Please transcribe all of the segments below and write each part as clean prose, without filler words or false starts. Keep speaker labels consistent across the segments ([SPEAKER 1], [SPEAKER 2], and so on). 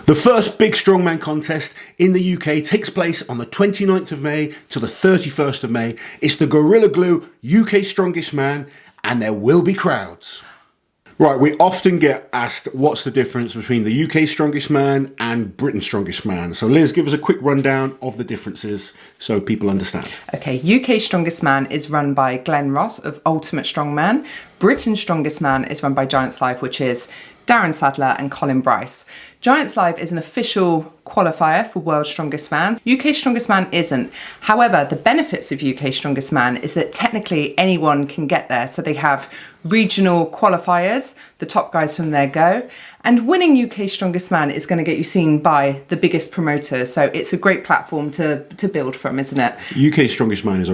[SPEAKER 1] The first big strongman contest in the UK takes place on the 29th of May to the 31st of May. It's the Gorilla Glue UK Strongest Man, and there will be crowds. Right, we often get asked what's the difference between the UK Strongest Man and Britain's Strongest Man. So Liz, give us a quick rundown of the differences so people understand.
[SPEAKER 2] Okay, UK Strongest Man is run by Glenn Ross of Ultimate Strongman. Britain's Strongest Man is run by Giants Live, which is Darren Sadler and Colin Bryce. Giants Live is an official qualifier for World's Strongest Man. UK Strongest Man isn't. However, the benefits of UK Strongest Man is that technically anyone can get there. So they have regional qualifiers, the top guys from there go. And winning UK Strongest Man is going to get you seen by the biggest promoters. So it's a great platform to build from, isn't it?
[SPEAKER 1] UK Strongest Man is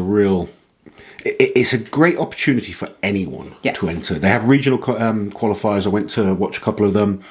[SPEAKER 1] it's a great opportunity for anyone to enter. They have regional qualifiers. I went to watch a couple of them.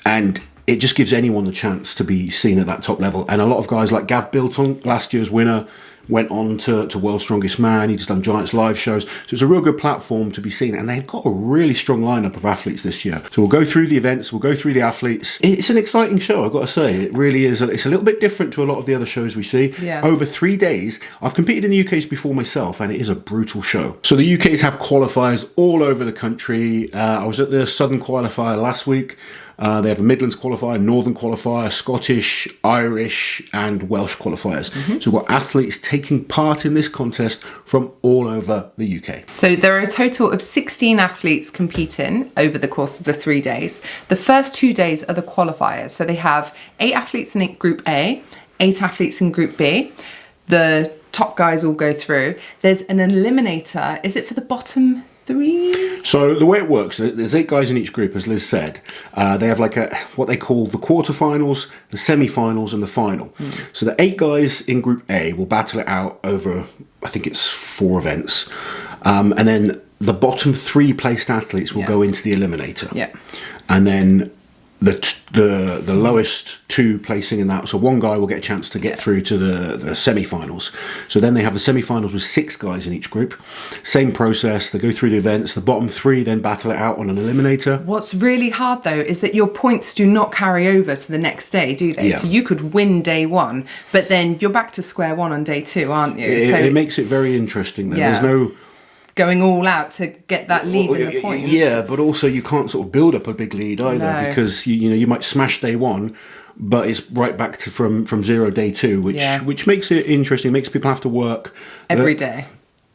[SPEAKER 1] And it just gives anyone the chance to be seen at that top level. And a lot of guys like Gav Bilton, last year's winner, went on to World's Strongest Man. He's done Giants Live shows. So it's a real good platform to be seen. And they've got a really strong lineup of athletes this year. So we'll go through the events. We'll go through the athletes. It's an exciting show, I've got to say. It really is. It's a little bit different to a lot of the other shows we see.
[SPEAKER 2] Yeah.
[SPEAKER 1] Over 3 days, I've competed in the UKs before myself, and it is a brutal show. So the UKs have qualifiers all over the country. I was at the Southern qualifier last week. They have a Midlands qualifier, Northern qualifier, Scottish, Irish and Welsh qualifiers. So we've got athletes taking part in this contest from all over the UK.
[SPEAKER 2] So there are a total of 16 athletes competing over the course of the 3 days. The first 2 days are the qualifiers. So they have 8 athletes in Group A, 8 athletes in Group B. The top guys all go through. There's an eliminator. Is it for the bottom 3?
[SPEAKER 1] So the way it works, there's 8 guys in each group, as Liz said. They have like what they call the quarterfinals, the semi-finals and the final. So the 8 guys in Group A will battle it out over, I think it's 4 events. And then the bottom 3 placed athletes will go into the eliminator.
[SPEAKER 2] Yeah.
[SPEAKER 1] And then the lowest 2 placing in that, so one guy will get a chance to get through to the semi-finals. So then they have the semi-finals with 6 guys in each group. Same process, they go through the events. The bottom 3 then battle it out on an eliminator.
[SPEAKER 2] What's really hard though is that your points do not carry over to the next day, do they?
[SPEAKER 1] Yeah.
[SPEAKER 2] So you could win day 1, but then you're back to square 1 on day 2, aren't you?
[SPEAKER 1] It makes it very interesting then.
[SPEAKER 2] Yeah.
[SPEAKER 1] There's no
[SPEAKER 2] going all out to get that lead in the points.
[SPEAKER 1] Yeah, but also you can't sort of build up a big lead either, because you might smash day 1, but it's right back to from 0 day 2, which makes it interesting. It makes people have to work
[SPEAKER 2] every day.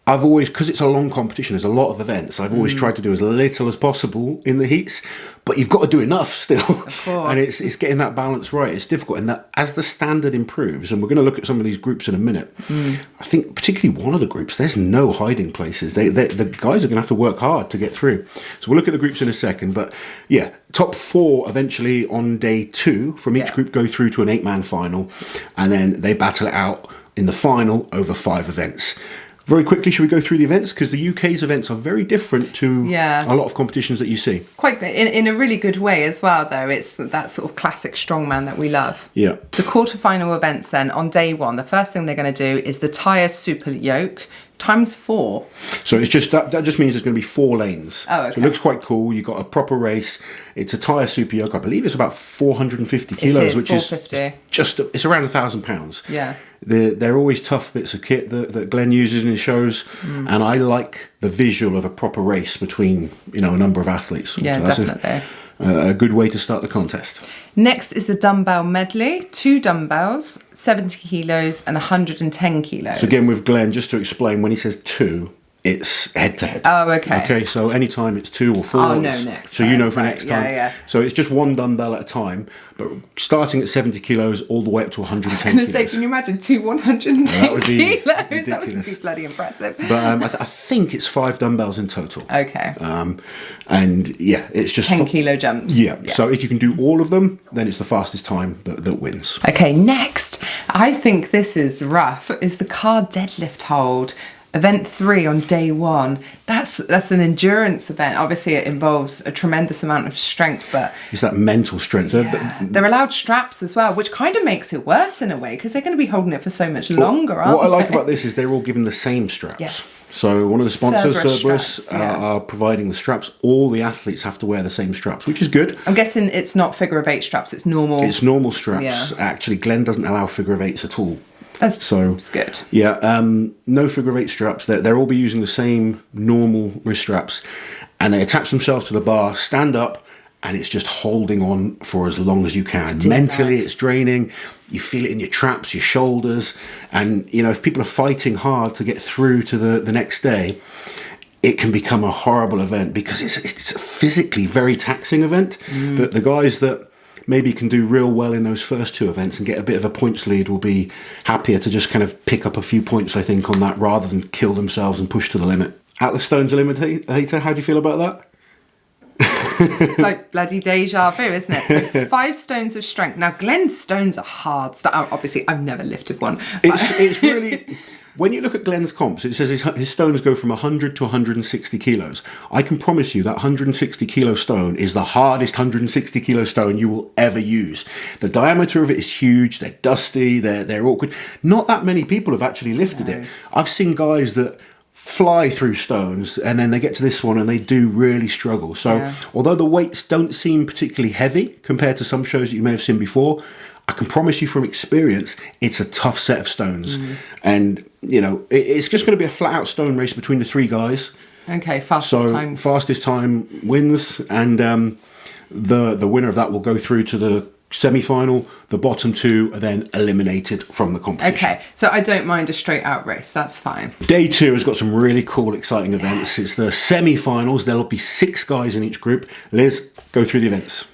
[SPEAKER 1] I've always, because it's a long competition, there's a lot of events, I've always tried to do as little as possible in the heats, but you've got to do enough still.
[SPEAKER 2] Of course.
[SPEAKER 1] And it's getting that balance right. It's difficult. And that as the standard improves, and we're going to look at some of these groups in a minute, I think particularly one of the groups, there's no hiding places. The guys are going to have to work hard to get through. So we'll look at the groups in a second. But yeah, top 4 eventually on day 2 from each group go through to an 8-man final. And then they battle it out in the final over 5 events. Very quickly, should we go through the events? Because the UK's events are very different to a lot of competitions that you see.
[SPEAKER 2] Quite in a really good way as well, though. It's that sort of classic strongman that we love.
[SPEAKER 1] Yeah.
[SPEAKER 2] The quarterfinal events then, on day 1, the first thing they're going to do is the tyre super yoke times 4.
[SPEAKER 1] So it's just that just means there's going to be 4 lanes.
[SPEAKER 2] Oh, okay.
[SPEAKER 1] So it looks quite cool. You've got a proper race. It's a tyre super yoke. I believe it's about 450 kilos, which
[SPEAKER 2] 450.
[SPEAKER 1] is just it's around £1,000.
[SPEAKER 2] Yeah.
[SPEAKER 1] They're always tough bits of kit that Glenn uses in his shows, and I like the visual of a proper race between a number of athletes.
[SPEAKER 2] Yeah,
[SPEAKER 1] so
[SPEAKER 2] definitely.
[SPEAKER 1] A good way to start the contest.
[SPEAKER 2] Next is the dumbbell medley. 2 dumbbells, 70 kilos and 110 kilos.
[SPEAKER 1] So again, with Glenn, just to explain, when he says 2, it's head to head.
[SPEAKER 2] Oh, okay.
[SPEAKER 1] Okay, so anytime it's 2 or 4.
[SPEAKER 2] I'll know next
[SPEAKER 1] So you know for
[SPEAKER 2] right.
[SPEAKER 1] next time.
[SPEAKER 2] Yeah.
[SPEAKER 1] So it's just 1 dumbbell at a time, but starting at 70 kilos all the way up to 110
[SPEAKER 2] I was going to
[SPEAKER 1] kilos.
[SPEAKER 2] say, can you imagine 2 110
[SPEAKER 1] That would be
[SPEAKER 2] kilos? That was
[SPEAKER 1] ridiculous.
[SPEAKER 2] going to be bloody impressive.
[SPEAKER 1] But I think it's 5 dumbbells in total.
[SPEAKER 2] Okay.
[SPEAKER 1] And yeah, it's just
[SPEAKER 2] 10 kilo jumps.
[SPEAKER 1] Yeah. So if you can do all of them, then it's the fastest time that wins.
[SPEAKER 2] Okay, next, I think this is rough, is the car deadlift hold. Event 3 on day 1. That's an endurance event. Obviously, it involves a tremendous amount of strength, but
[SPEAKER 1] it's that mental strength.
[SPEAKER 2] yeah, they're allowed straps as well, which kind of makes it worse in a way because they're going to be holding it for so much longer, aren't
[SPEAKER 1] What I like
[SPEAKER 2] they?
[SPEAKER 1] about this is they're all given the same straps.
[SPEAKER 2] Yes.
[SPEAKER 1] So one of the sponsors,
[SPEAKER 2] Cerberus straps,
[SPEAKER 1] are providing the straps. All the athletes have to wear the same straps, which is good.
[SPEAKER 2] I'm guessing it's not figure of 8 straps. It's normal.
[SPEAKER 1] It's normal straps.
[SPEAKER 2] Yeah.
[SPEAKER 1] Actually, Glenn doesn't allow figure of 8s at all.
[SPEAKER 2] That's good.
[SPEAKER 1] Yeah, no figure of 8 straps. They'll all be using the same normal wrist straps, and they attach themselves to the bar, stand up, and it's just holding on for as long as you can. Mentally, it's draining. You feel it in your traps, your shoulders, and you know if people are fighting hard to get through to the next day, it can become a horrible event because it's a physically very taxing event. The guys that maybe can do real well in those first 2 events and get a bit of a points lead will be happier to just kind of pick up a few points, I think, on that rather than kill themselves and push to the limit. Atlas Stone's Eliminator, how do you feel about that?
[SPEAKER 2] It's like bloody deja vu, isn't it? So 5 stones of strength. Now, Glenn's stones are hard. Obviously, I've never lifted one.
[SPEAKER 1] It's really... When you look at Glenn's comps, it says his stones go from 100 to 160 kilos. I can promise you that 160 kilo stone is the hardest 160 kilo stone you will ever use. The diameter of it is huge, they're dusty, they're awkward. Not that many people have actually lifted it. I've seen guys that fly through stones and then they get to this one and they do really struggle. So although the weights don't seem particularly heavy compared to some shows that you may have seen before, I can promise you from experience, it's a tough set of stones. And, you know, it's just going to be a flat-out stone race between the 3 guys.
[SPEAKER 2] Okay, fastest time
[SPEAKER 1] wins. And the winner of that will go through to the semi-final. The bottom 2 are then eliminated from the competition.
[SPEAKER 2] Okay, so I don't mind a straight-out race. That's fine.
[SPEAKER 1] Day 2 has got some really cool, exciting events. It's the semi-finals. There'll be 6 guys in each group. Liz, go through the events.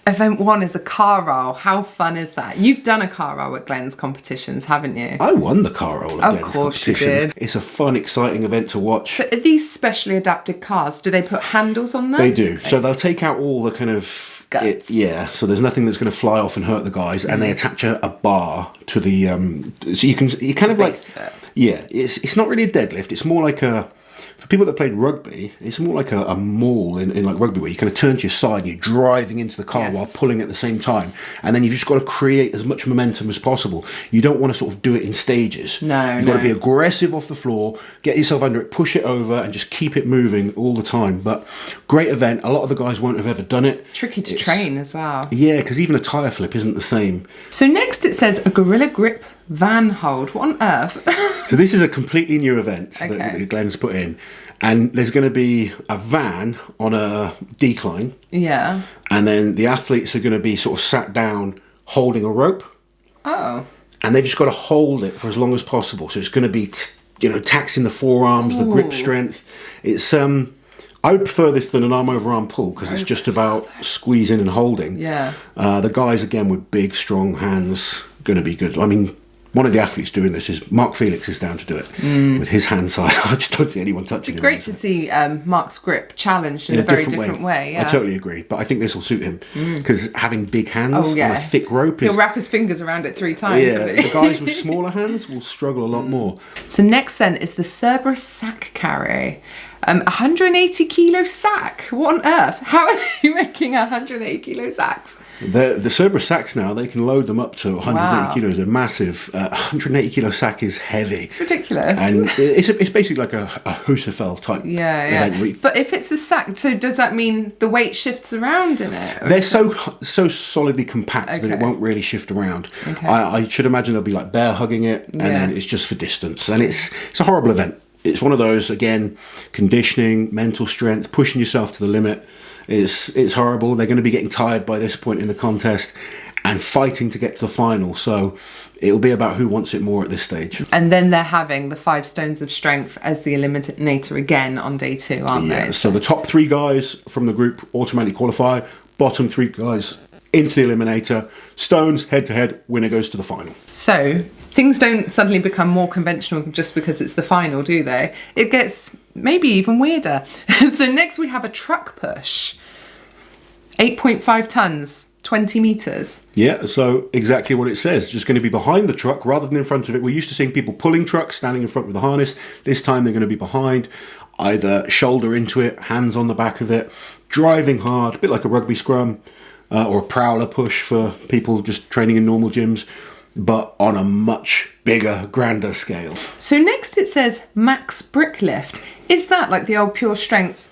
[SPEAKER 2] Event 1 is a car roll. How fun is that? You've done a car roll at Glenn's competitions, haven't you?
[SPEAKER 1] I won the car roll at Glenn's competitions.
[SPEAKER 2] You did.
[SPEAKER 1] It's a fun, exciting event to watch.
[SPEAKER 2] So are these specially adapted cars? Do they put handles on them?
[SPEAKER 1] They do. So they'll take out all the kind of...
[SPEAKER 2] guts.
[SPEAKER 1] So there's nothing that's going to fly off and hurt the guys. And they attach a bar to the... so you kind of like... Yeah, it's not really a deadlift. It's more like a... For people that played rugby, it's more like a maul in like rugby where you kind of turn to your side and you're driving into the car while pulling at the same time. And then you've just got to create as much momentum as possible. You don't want to sort of do it in stages. You've got to be aggressive off the floor, get yourself under it, push it over and just keep it moving all the time. But great event. A lot of the guys won't have ever done it.
[SPEAKER 2] Tricky to train as well.
[SPEAKER 1] Yeah, because even a tyre flip isn't the same.
[SPEAKER 2] So next it says a Gorilla Grip van hold. What on earth?
[SPEAKER 1] So this is a completely new event that Glenn's put in. And there's going to be a van on a decline. Yeah. And then the athletes are going to be sort of sat down holding a rope.
[SPEAKER 2] Oh.
[SPEAKER 1] And they've just got to hold it for as long as possible. So it's going to be, taxing the forearms, the grip strength. It's I would prefer this than an arm over arm pull because it's just about squeezing and holding.
[SPEAKER 2] Yeah.
[SPEAKER 1] The guys, again, with big, strong hands, going to be good. I mean, one of the athletes doing this is Mark Felix is down to do it with his hand side. I just don't see anyone touching him.
[SPEAKER 2] It's great to see Mark's grip challenged in a very different way.
[SPEAKER 1] I totally agree, but I think this will suit him because having big hands on a thick rope
[SPEAKER 2] he'll wrap his fingers around it 3 times.
[SPEAKER 1] Yeah, the guys with smaller hands will struggle a lot more.
[SPEAKER 2] So next then is the Cerberus sack carry. 180 kilo sack. What on earth? How are they making 180 kilo sacks?
[SPEAKER 1] The Cerberus sacks now, they can load them up to 180 kilos. They're massive. 180 kilo sack is heavy.
[SPEAKER 2] It's ridiculous.
[SPEAKER 1] And it's basically like a Husafel type event.
[SPEAKER 2] But if it's a sack, so does that mean the weight shifts around in it?
[SPEAKER 1] They're so solidly compact that it won't really shift around. Okay. I should imagine they'll be like bear hugging it and then it's just for distance. And it's a horrible event. It's one of those, again, conditioning, mental strength, pushing yourself to the limit. It's horrible. They're going to be getting tired by this point in the contest and fighting to get to the final. So it'll be about who wants it more at this stage.
[SPEAKER 2] And then they're having the 5 stones of strength as the eliminator again on day 2, aren't they?
[SPEAKER 1] So the top 3 guys from the group automatically qualify. Bottom 3 guys into the eliminator. Stones head to head. Winner goes to the final.
[SPEAKER 2] So things don't suddenly become more conventional just because it's the final, do they? It gets maybe even weirder. So next we have a truck push. 8.5 tons. 20 metres.
[SPEAKER 1] Yeah, so exactly what it says. Just going to be behind the truck rather than in front of it. We're used to seeing people pulling trucks, standing in front with the harness. This time they're going to be behind, either shoulder into it, hands on the back of it, driving hard, a bit like a rugby scrum or a prowler push for people just training in normal gyms, but on a much bigger, grander scale.
[SPEAKER 2] So next it says max brick lift. Is that like the old pure strength?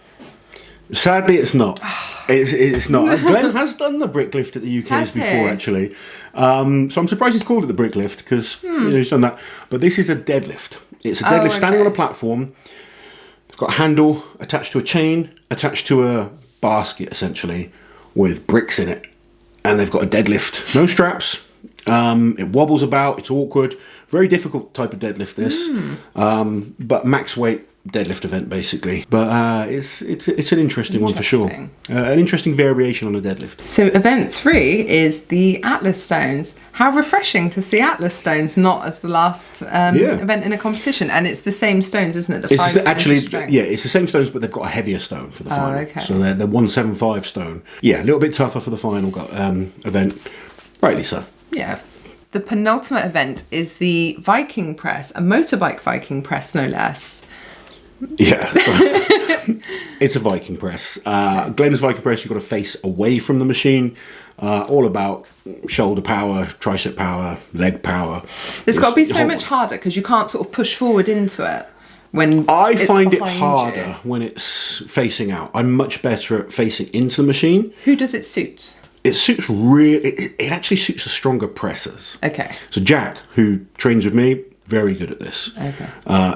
[SPEAKER 1] Sadly, it's not. It's not. Glenn has done the brick lift at the UK's before, actually. So I'm surprised he's called it the brick lift because he's done that. But this is a deadlift. It's a deadlift standing on a platform. It's got a handle attached to a chain, attached to a basket, essentially, with bricks in it. And they've got a deadlift. No straps. It wobbles about. It's awkward. Very difficult type of deadlift, this. But max weight deadlift event, basically. But it's an interesting one for sure. An interesting variation on a deadlift.
[SPEAKER 2] So event 3 is the Atlas stones. How refreshing to see Atlas stones not as the last event in a competition. And it's the same stones, isn't it?
[SPEAKER 1] It's the same stones, but they've got a heavier stone for the final.
[SPEAKER 2] Okay.
[SPEAKER 1] So they're 175 stone. Yeah, a little bit tougher for the final event. Rightly so.
[SPEAKER 2] Yeah. The penultimate event is the Viking press, a motorbike Viking press, no less.
[SPEAKER 1] Yeah, it's a Viking press. Glenn's Viking press, you've got to face away from the machine. All about shoulder power, tricep power, leg power.
[SPEAKER 2] There's got to be so much harder because you can't sort of push forward into it. When
[SPEAKER 1] I find it harder when it's facing out. I'm much better at facing into the machine.
[SPEAKER 2] Who does it suit?
[SPEAKER 1] It suits it actually suits the stronger pressers.
[SPEAKER 2] Okay.
[SPEAKER 1] So Jack, who trains with me, very good at this.
[SPEAKER 2] Okay.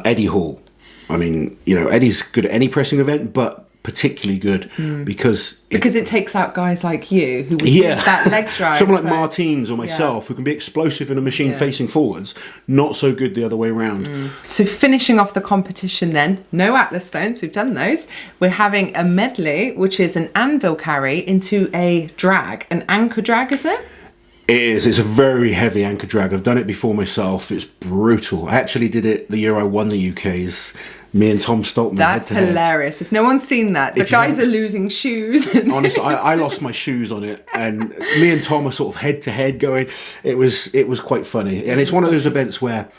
[SPEAKER 1] Eddie Hall. I mean, Eddie's good at any pressing event, but particularly good because
[SPEAKER 2] it takes out guys like you who would use that leg drive.
[SPEAKER 1] Someone like Martins or myself who can be explosive in a machine facing forwards, not so good the other way around.
[SPEAKER 2] So finishing off the competition then, no Atlas stones, we've done those. We're having a medley, which is an anvil carry into a drag, an anchor drag, is it?
[SPEAKER 1] It is. It's a very heavy anchor drag. I've done it before myself. It's brutal. I actually did it the year I won the UK's. Me and Tom Stoltman.
[SPEAKER 2] That's hilarious. If no one's seen that, the guys are losing shoes.
[SPEAKER 1] Honestly, I lost my shoes on it, and me and Tom are sort of head to head going. It was quite funny, and it's one of those events where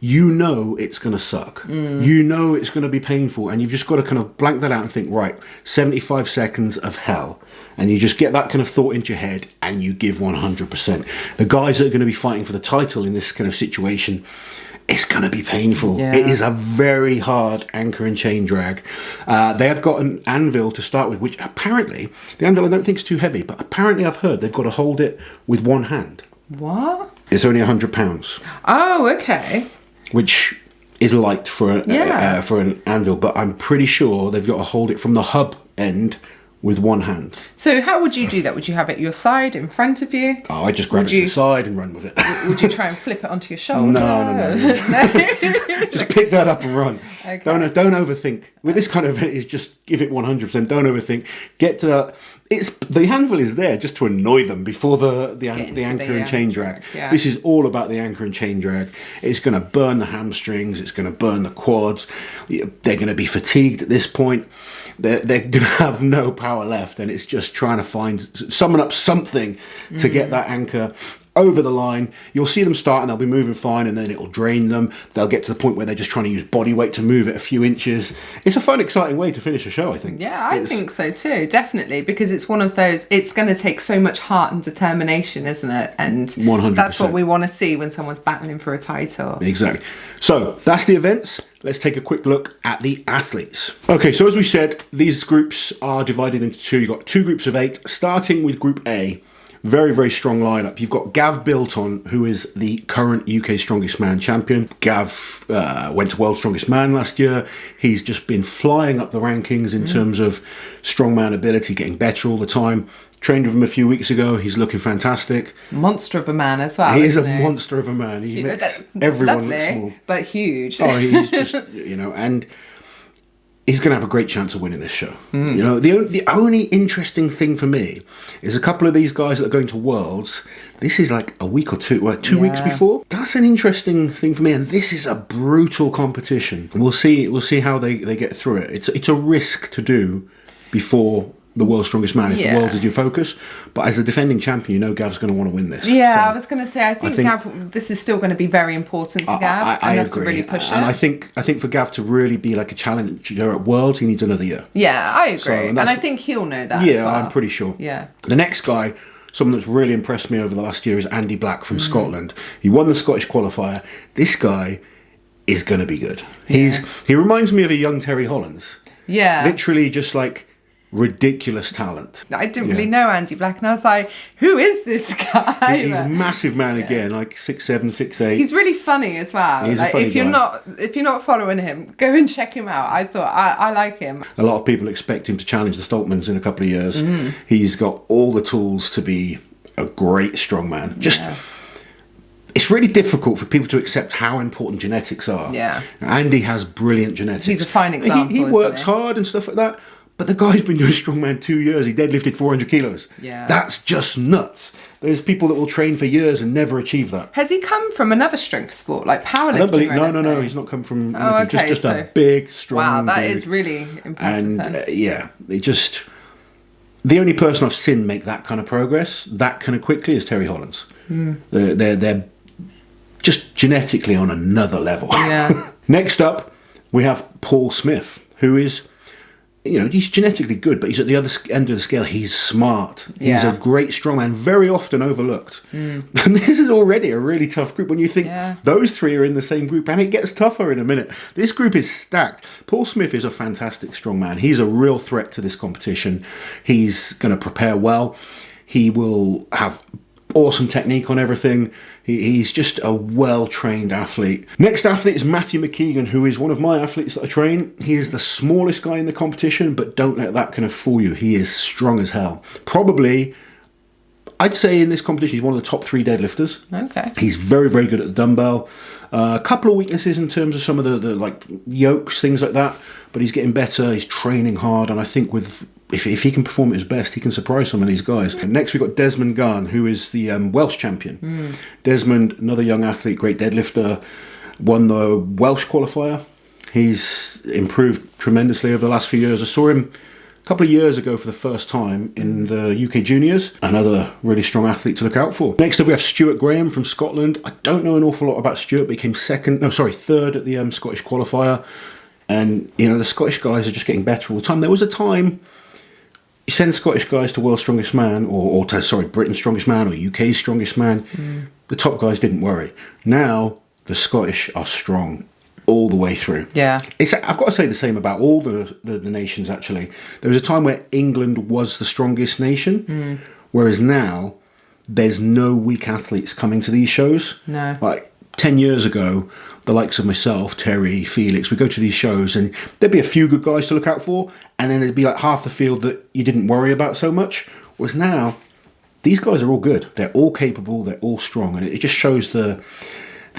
[SPEAKER 1] it's going to suck. It's going to be painful, and you've just got to kind of blank that out and think, right, 75 seconds of hell. And you just get that kind of thought into your head and you give 100%. The guys that are going to be fighting for the title in this kind of situation, it's going to be painful. Yeah. It is a very hard anchor and chain drag. They have got an anvil to start with, which apparently, the anvil I don't think is too heavy, but apparently I've heard they've got to hold it with one hand.
[SPEAKER 2] What?
[SPEAKER 1] It's only 100 pounds.
[SPEAKER 2] Oh, okay.
[SPEAKER 1] Which is light for an anvil, but I'm pretty sure they've got to hold it from the hub end with one hand.
[SPEAKER 2] So how would you do that? Would you have it at your side, in front of you?
[SPEAKER 1] Oh, I just grab it to the side and run with it.
[SPEAKER 2] Would you try and flip it onto your shoulder?
[SPEAKER 1] No. Just pick that up and run. Okay. Don't overthink. With this kind of event, is just give it 100%. Don't overthink. Get to that. The anvil is there just to annoy them before the anchor and chain drag. Yeah. This is all about the anchor and chain drag. It's going to burn the hamstrings. It's going to burn the quads. They're going to be fatigued at this point. They're going to have no power left, and it's just trying to summon up something to get that anchor over the line. You'll see them start and they'll be moving fine, and then it'll drain them. They'll get to the point where they're just trying to use body weight to move it a few inches. It's a fun, exciting way to finish a show, I think.
[SPEAKER 2] Yeah, I think so too, definitely, because it's one of those, it's going to take so much heart and determination, isn't it? And 100%. That's what we want to see when someone's battling for a title.
[SPEAKER 1] Exactly. So that's the events. Let's take a quick look at the athletes. Okay, so as we said, these groups are divided into two. You've got 2 groups of 8, starting with Group A. Very, very strong lineup. You've got Gav Bilton, who is the current UK Strongest Man champion. Gav went to World Strongest Man last year. He's just been flying up the rankings in terms of strongman ability, getting better all the time. Trained with him a few weeks ago. He's looking fantastic.
[SPEAKER 2] Monster of a man as well.
[SPEAKER 1] He is a monster of a man. He makes everyone look small.
[SPEAKER 2] But huge.
[SPEAKER 1] Oh, he's just, and he's going to have a great chance of winning this show. The only interesting thing for me is a couple of these guys that are going to Worlds. This is like a week or 2 weeks before. That's an interesting thing for me, and this is a brutal competition. We'll see how they get through it. It's a risk to do before the world's strongest man if the world is your focus. But as a defending champion, you know Gav's going to want to win this.
[SPEAKER 2] Yeah,
[SPEAKER 1] So
[SPEAKER 2] I was going to say, I think Gav, this is still going to be very important to Gav.
[SPEAKER 1] I
[SPEAKER 2] agree. To
[SPEAKER 1] agree.
[SPEAKER 2] really push
[SPEAKER 1] And
[SPEAKER 2] it.
[SPEAKER 1] I think for Gav to really be like a challenger at Worlds, he needs another year.
[SPEAKER 2] Yeah, I agree.
[SPEAKER 1] So,
[SPEAKER 2] and I think he'll know that
[SPEAKER 1] Yeah,
[SPEAKER 2] as well.
[SPEAKER 1] I'm pretty sure.
[SPEAKER 2] Yeah.
[SPEAKER 1] The next guy, someone that's really impressed me over the last year, is Andy Black from Scotland. He won the Scottish qualifier. This guy is going to be good. He reminds me of a young Terry Hollands.
[SPEAKER 2] Yeah.
[SPEAKER 1] Literally just like ridiculous talent.
[SPEAKER 2] I didn't really know Andy Black, and I was like, who is this guy?
[SPEAKER 1] He's a massive man again, like 6'7", 6'8".
[SPEAKER 2] He's really funny as well.
[SPEAKER 1] He's
[SPEAKER 2] like,
[SPEAKER 1] a funny
[SPEAKER 2] if you're
[SPEAKER 1] guy.
[SPEAKER 2] not following him, go and check him out. I thought I like him.
[SPEAKER 1] A lot of people expect him to challenge the Stoltmans in a couple of years. He's got all the tools to be a great strongman. It's really difficult for people to accept how important genetics are.
[SPEAKER 2] Yeah.
[SPEAKER 1] Andy has brilliant genetics.
[SPEAKER 2] He's a fine example.
[SPEAKER 1] He
[SPEAKER 2] isn't
[SPEAKER 1] works
[SPEAKER 2] he?
[SPEAKER 1] hard and stuff like that. But the guy's been doing strongman 2 years. He deadlifted 400 kilos.
[SPEAKER 2] Yeah.
[SPEAKER 1] That's just nuts. There's people that will train for years and never achieve that.
[SPEAKER 2] Has he come from another strength sport, like powerlifting?
[SPEAKER 1] I don't believe.
[SPEAKER 2] or
[SPEAKER 1] No.
[SPEAKER 2] anything?
[SPEAKER 1] He's not come from.
[SPEAKER 2] Oh,
[SPEAKER 1] anything.
[SPEAKER 2] okay,
[SPEAKER 1] Just
[SPEAKER 2] so-
[SPEAKER 1] a big, strong.
[SPEAKER 2] Wow, that
[SPEAKER 1] dude.
[SPEAKER 2] is really impressive.
[SPEAKER 1] And
[SPEAKER 2] then.
[SPEAKER 1] they just. The only person I've seen make that kind of progress that kind of quickly is Terry Hollands. They're just genetically on another level.
[SPEAKER 2] Yeah.
[SPEAKER 1] Next up, we have Paul Smith, who is, he's genetically good, but he's at the other end of the scale. He's smart. He's a great strongman, very often overlooked. And this is already a really tough group when you think those three are in the same group, and it gets tougher in a minute. This group is stacked. Paul Smith is a fantastic strongman. He's a real threat to this competition. He's going to prepare well. He will have awesome technique on everything. He's just a well-trained athlete. Next athlete is Matthew McKeegan, who is one of my athletes that I train. He is the smallest guy in the competition, but don't let that kind of fool you. He is strong as hell. Probably, I'd say in this competition, he's one of the top 3 deadlifters.
[SPEAKER 2] Okay.
[SPEAKER 1] He's very, very good at the dumbbell. A couple of weaknesses in terms of some of the like yokes, things like that, but he's getting better. He's training hard, and I think if he can perform at his best, he can surprise some of these guys. And next, we've got Desmond Garn, who is the Welsh champion. Desmond, another young athlete, great deadlifter, won the Welsh qualifier. He's improved tremendously over the last few years. I saw him a couple of years ago for the first time in the UK Juniors. Another really strong athlete to look out for. Next up, we have Stuart Graham from Scotland. I don't know an awful lot about Stuart, but he came third at the Scottish qualifier. And, the Scottish guys are just getting better all the time. There was a time you send Scottish guys to World's Strongest Man, or Britain's Strongest Man, or UK's Strongest Man. The top guys didn't worry. Now, the Scottish are strong all the way through.
[SPEAKER 2] Yeah.
[SPEAKER 1] I've got to say the same about all the nations, actually. There was a time where England was the strongest nation, whereas now there's no weak athletes coming to these shows.
[SPEAKER 2] No.
[SPEAKER 1] Like 10 years ago, the likes of myself, Terry, Felix, we go to these shows and there'd be a few good guys to look out for, and then there'd be like half the field that you didn't worry about so much. Whereas now, these guys are all good. They're all capable. They're all strong. And it just shows the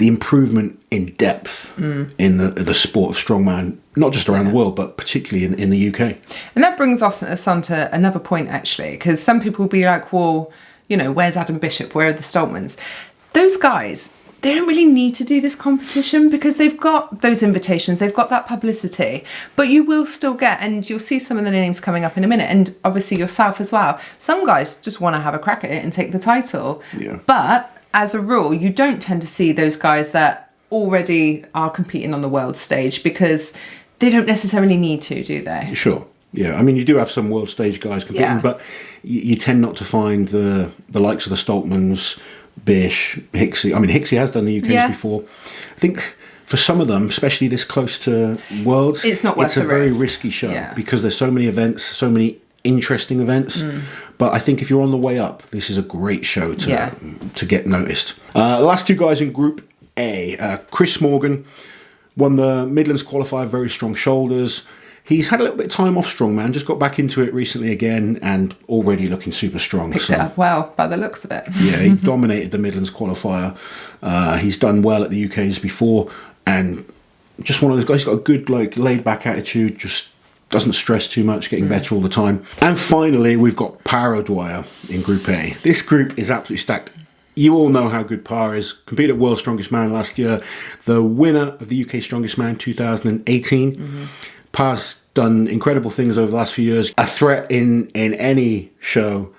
[SPEAKER 1] improvement in depth in the sport of strongman, not just around the world, but particularly in the UK.
[SPEAKER 2] And that brings us on to another point, actually, because some people will be like, well, where's Adam Bishop? Where are the Stoltmans? Those guys, they don't really need to do this competition because they've got those invitations, they've got that publicity, but you will still get, and you'll see some of the names coming up in a minute, and obviously yourself as well. Some guys just want to have a crack at it and take the title.
[SPEAKER 1] Yeah.
[SPEAKER 2] But as a rule, you don't tend to see those guys that already are competing on the world stage because they don't necessarily need to, do they?
[SPEAKER 1] Sure. Yeah, I mean, you do have some world stage guys competing, but you tend not to find the likes of the Stoltmans, Bish, Hicksey. I mean, Hicksey has done the UKs before. I think for some of them, especially this close to Worlds,
[SPEAKER 2] it's not worth
[SPEAKER 1] it's a
[SPEAKER 2] the
[SPEAKER 1] very
[SPEAKER 2] risk.
[SPEAKER 1] risky show because there's so many events, so many interesting events. But I think if you're on the way up, this is a great show to get noticed. The last two guys in Group A, Chris Morgan won the Midlands qualifier, very strong shoulders. He's had a little bit of time off strongman, just got back into it recently again, and already looking super strong.
[SPEAKER 2] Picked it up well by the looks of it.
[SPEAKER 1] Yeah, he dominated the Midlands qualifier. He's done well at the UKs before, and just one of those guys. He's got a good, laid back attitude, just doesn't stress too much, getting better all the time. And finally, we've got Par O'Dwyer in Group A. This group is absolutely stacked. You all know how good Par is. Competed at World's Strongest Man last year. The winner of the UK Strongest Man 2018. Par's done incredible things over the last few years. A threat in any show.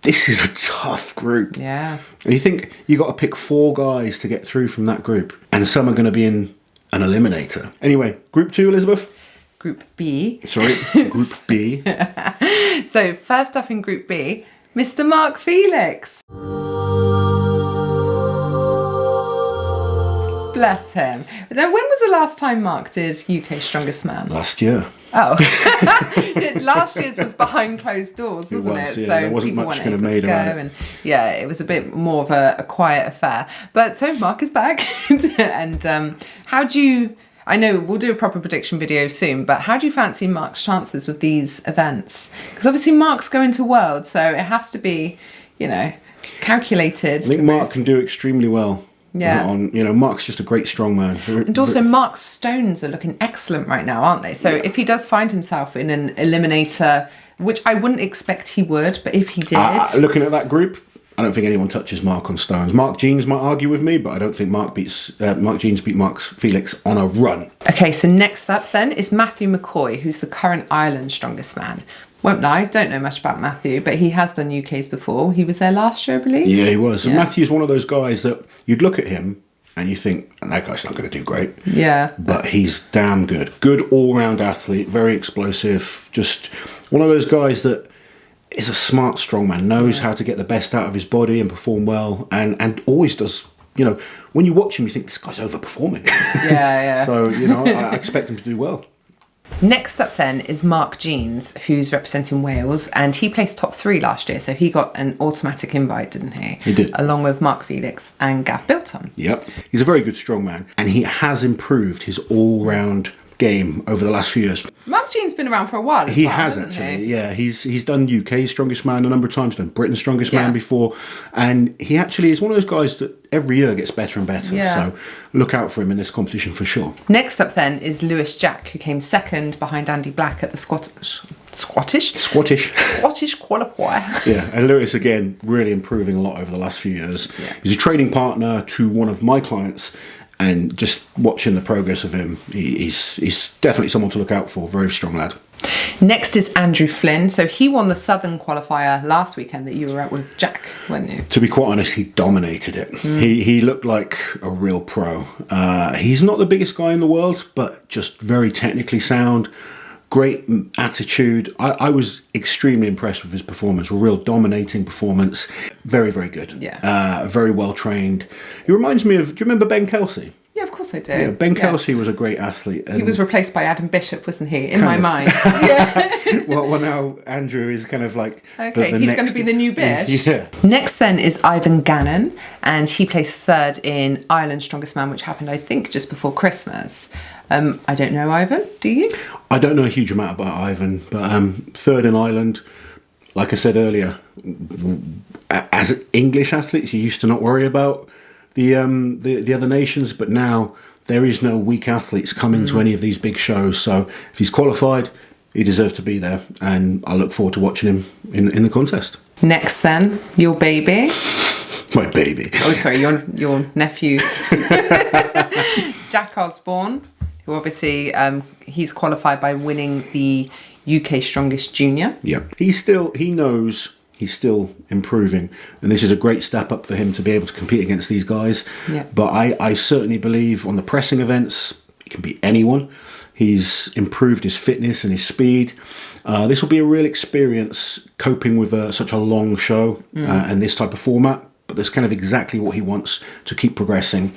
[SPEAKER 1] This is a tough group.
[SPEAKER 2] Yeah.
[SPEAKER 1] And you think you got to pick 4 guys to get through from that group, and some are going to be in an eliminator. Anyway, Group 2, Elizabeth.
[SPEAKER 2] Group B.
[SPEAKER 1] Sorry, Group B.
[SPEAKER 2] So first up in Group B, Mr. Mark Felix. Bless him. Now, when was the last time Mark did UK Strongest Man?
[SPEAKER 1] Last year.
[SPEAKER 2] Oh. Last year's was behind closed doors, wasn't it?
[SPEAKER 1] Yeah,
[SPEAKER 2] So
[SPEAKER 1] there wasn't
[SPEAKER 2] people
[SPEAKER 1] much
[SPEAKER 2] weren't
[SPEAKER 1] kind of
[SPEAKER 2] able to
[SPEAKER 1] made
[SPEAKER 2] go,
[SPEAKER 1] around it.
[SPEAKER 2] and yeah, it was a bit more of a quiet affair. But so Mark is back. And how do you... I know we'll do a proper prediction video soon, but how do you fancy Mark's chances with these events? Because obviously Mark's going to World, so it has to be, calculated.
[SPEAKER 1] I think Mark can do extremely well.
[SPEAKER 2] Yeah.
[SPEAKER 1] Mark's just a great strongman.
[SPEAKER 2] And also Mark's stones are looking excellent right now, aren't they? So if he does find himself in an eliminator, which I wouldn't expect he would, but if he did...
[SPEAKER 1] looking at that group, I don't think anyone touches Mark on stones. Mark Jeans might argue with me, but I don't think Mark Jeans beat Mark Felix on a run.
[SPEAKER 2] Okay, so next up then is Matthew McCoy, who's the current Ireland strongest man. Won't lie, don't know much about Matthew, but he has done UKs before. He was there last year, I believe.
[SPEAKER 1] Yeah, he was. And Matthew's one of those guys that you'd look at him and you think, that guy's not going to do great.
[SPEAKER 2] Yeah.
[SPEAKER 1] But he's damn good. Good all-round athlete, very explosive. Just one of those guys that is a smart strongman, knows how to get the best out of his body and perform well, and always does. When you watch him, you think this guy's overperforming.
[SPEAKER 2] Yeah.
[SPEAKER 1] So, I expect him to do well.
[SPEAKER 2] Next up then is Mark Jeans, who's representing Wales, and he placed top 3 last year, so he got an automatic invite, didn't he?
[SPEAKER 1] He did.
[SPEAKER 2] Along with Mark Felix and Gav Bilton.
[SPEAKER 1] Yep. He's a very good strongman, and he has improved his all-round game over the last few years.
[SPEAKER 2] Mark Jean's been around for a while as
[SPEAKER 1] He
[SPEAKER 2] well,
[SPEAKER 1] has
[SPEAKER 2] hasn't
[SPEAKER 1] actually,
[SPEAKER 2] he?
[SPEAKER 1] yeah. He's done UK's Strongest Man a number of times, done Britain's Strongest Man before, and he actually is one of those guys that every year gets better and better.
[SPEAKER 2] Yeah.
[SPEAKER 1] So look out for him in this competition for sure.
[SPEAKER 2] Next up then is Lewis Jack, who came second behind Andy Black at the Scottish qualifier.
[SPEAKER 1] Yeah, and Lewis again really improving a lot over the last few years.
[SPEAKER 2] Yeah.
[SPEAKER 1] He's a training partner to one of my clients. And just watching the progress of him, he's definitely someone to look out for. Very strong lad.
[SPEAKER 2] Next is Andrew Flynn. So he won the Southern qualifier last weekend that you were at with Jack, weren't you?
[SPEAKER 1] To be quite honest, he dominated it. He looked like a real pro. He's not the biggest guy in the world, but just very technically sound. Great attitude. I was extremely impressed with his performance. A real dominating performance. Very, very good.
[SPEAKER 2] Yeah.
[SPEAKER 1] Very well trained. He reminds me of, do you remember Ben Kelsey?
[SPEAKER 2] Yeah, of course I do.
[SPEAKER 1] Yeah, Ben Kelsey was a great athlete.
[SPEAKER 2] He was replaced by Adam Bishop, wasn't he? In my mind. Yeah.
[SPEAKER 1] well, now Andrew is kind of like...
[SPEAKER 2] Okay, he's going to be the new Bish.
[SPEAKER 1] Yeah.
[SPEAKER 2] Next then is Ivan Gannon, and he placed 3rd in Ireland's Strongest Man, which happened, I think, just before Christmas. I don't know Ivan, do you?
[SPEAKER 1] I don't know a huge amount about Ivan, but 3rd in Ireland, like I said earlier, as English athletes, you used to not worry about the other nations, but now there is no weak athletes coming to any of these big shows. So if he's qualified, he deserves to be there, and I look forward to watching him in the contest.
[SPEAKER 2] Next then, your baby.
[SPEAKER 1] My baby.
[SPEAKER 2] Oh, sorry, your nephew. Jack Osborne, who obviously he's qualified by winning the UK Strongest Junior.
[SPEAKER 1] Yeah, he knows he's still improving, and this is a great step up for him to be able to compete against these guys.
[SPEAKER 2] Yeah.
[SPEAKER 1] But I certainly believe on the pressing events, he can beat anyone. He's improved his fitness and his speed. This will be a real experience coping with such a long show and this type of format. But that's kind of exactly what he wants to keep progressing.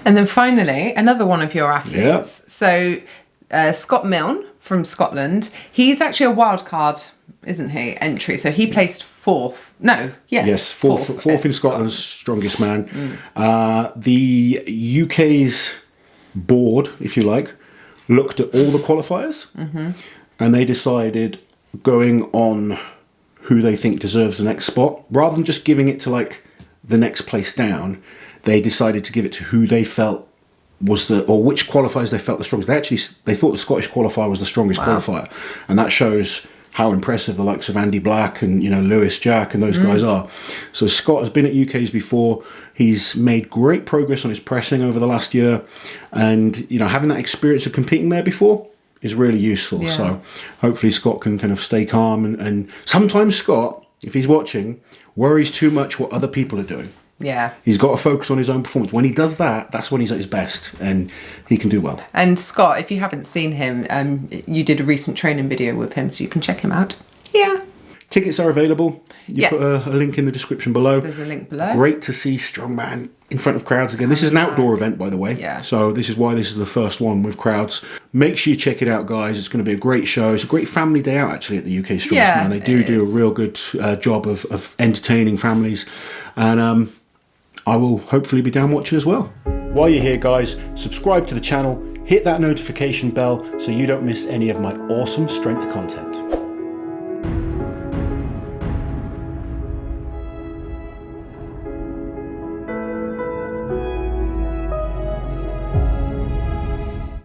[SPEAKER 2] And then finally, another one of your athletes. So Scott Milne from Scotland, he's actually a wild card, isn't he, entry? So he placed 4th. No, yes.
[SPEAKER 1] Fourth in Scotland's Strongest Man. The UK's board, if you like, looked at all the qualifiers and they decided, going on who they think deserves the next spot, rather than just giving it to like the next place down, they decided to give it to who they felt was which qualifiers they felt the strongest. They thought the Scottish qualifier was the strongest qualifier, and that shows how impressive the likes of Andy Black and Lewis Jack and those guys are. So Scott has been at UKs before. He's made great progress on his pressing over the last year, and having that experience of competing there before, is really useful. So hopefully Scott can kind of stay calm. And sometimes Scott, if he's watching, worries too much what other people are doing.
[SPEAKER 2] Yeah.
[SPEAKER 1] He's got to focus on his own performance. When he does that, that's when he's at his best and he can do well.
[SPEAKER 2] And Scott, if you haven't seen him, you did a recent training video with him, so you can check him out. Yeah.
[SPEAKER 1] Tickets are available. You put a link in the description below.
[SPEAKER 2] There's a link below.
[SPEAKER 1] Great to see Strongman in front of crowds again. This is an outdoor event, by the way.
[SPEAKER 2] Yeah.
[SPEAKER 1] So this is why this is the first one with crowds. Make sure you check it out, guys. It's going to be a great show. It's a great family day out, actually, at the UK Strongman. They do a real good job of entertaining families. And I will hopefully be down watching as well. While you're here, guys, subscribe to the channel. Hit that notification bell so you don't miss any of my awesome strength content.